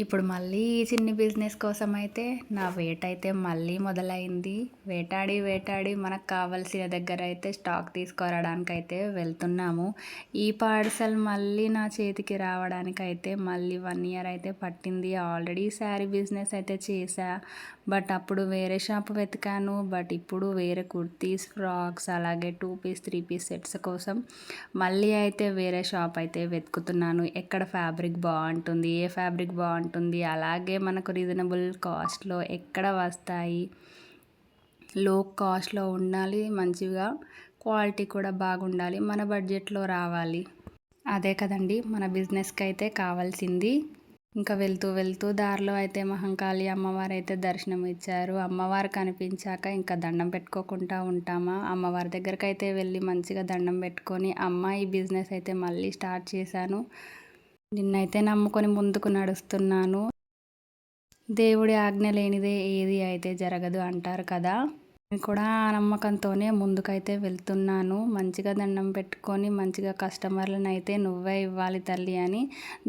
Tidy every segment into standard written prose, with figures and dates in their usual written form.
ఇప్పుడు మళ్ళీ ఈ చిన్ని బిజినెస్ కోసం అయితే నా వేటైతే మళ్ళీ మొదలైంది. వేటాడి వేటాడి మనకు కావాల్సిన దగ్గర అయితే స్టాక్ తీసుకురావడానికైతే వెళ్తున్నాము. ఈ పార్సెల్ మళ్ళీ నా చేతికి రావడానికైతే మళ్ళీ 1 ఇయర్ అయితే పట్టింది. ఆల్రెడీ శారీ బిజినెస్ అయితే చేశా. బట్ అప్పుడు వేరే షాప్ వెతికాను. బట్ ఇప్పుడు వేరే కుర్తీస్, ఫ్రాక్స్ అలాగే 2 పీస్, 3 పీస్ సెట్స్ కోసం మళ్ళీ అయితే వేరే షాప్ అయితే వెతుకుతున్నాను. ఎక్కడ ఫ్యాబ్రిక్ బాగుంటుంది, ఏ ఫ్యాబ్రిక్ బాగుంటుంది, అలాగే మనకు రీజనబుల్ కాస్ట్లో ఎక్కడ వస్తాయి, లో కాస్ట్లో ఉండాలి, మంచిగా క్వాలిటీ కూడా బాగుండాలి, మన బడ్జెట్లో రావాలి. అదే కదండి మన బిజినెస్కి అయితే కావాల్సింది. ఇంకా వెళ్తూ వెళ్తూ దారిలో అయితే మహంకాళి అమ్మవారు అయితే దర్శనం ఇచ్చారు. అమ్మవారు కనిపించాక ఇంకా దండం పెట్టుకోకుండా ఉంటామా? అమ్మవారి దగ్గరికి అయితే వెళ్ళి మంచిగా దండం పెట్టుకొని ఈ బిజినెస్ అయితే మళ్ళీ స్టార్ట్ చేశాను. నిన్నైతే నమ్ముకొని ముందుకు నడుస్తున్నాను. దేవుడి ఆజ్ఞ లేనిదే ఏది అయితే జరగదు అంటారు కదా. నేను కూడా ఆ నమ్మకంతోనే ముందుకైతే వెళ్తున్నాను. మంచిగా దండం పెట్టుకొని మంచిగా కస్టమర్లను అయితే నువ్వే ఇవ్వాలి తల్లి అని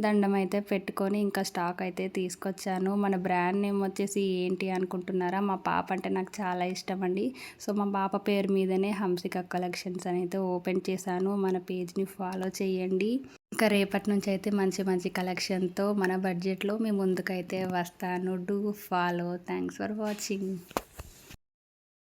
దండం అయితే పెట్టుకొని ఇంకా స్టాక్ అయితే తీసుకొచ్చాను. మన బ్రాండ్ నేమ్ వచ్చేసి ఏంటి అనుకుంటున్నారా? మా పాప అంటే నాకు చాలా ఇష్టం అండి. సో మా పాప పేరు మీదనే హంసిక కలెక్షన్స్ అని అయితే ఓపెన్ చేశాను. మన పేజ్ని ఫాలో చేయండి. ఇంకా రేపటి నుంచి అయితే మంచి మంచి కలెక్షన్తో మన బడ్జెట్లో మీ ముందుకైతే వస్తాను. Do follow. Thanks for watching.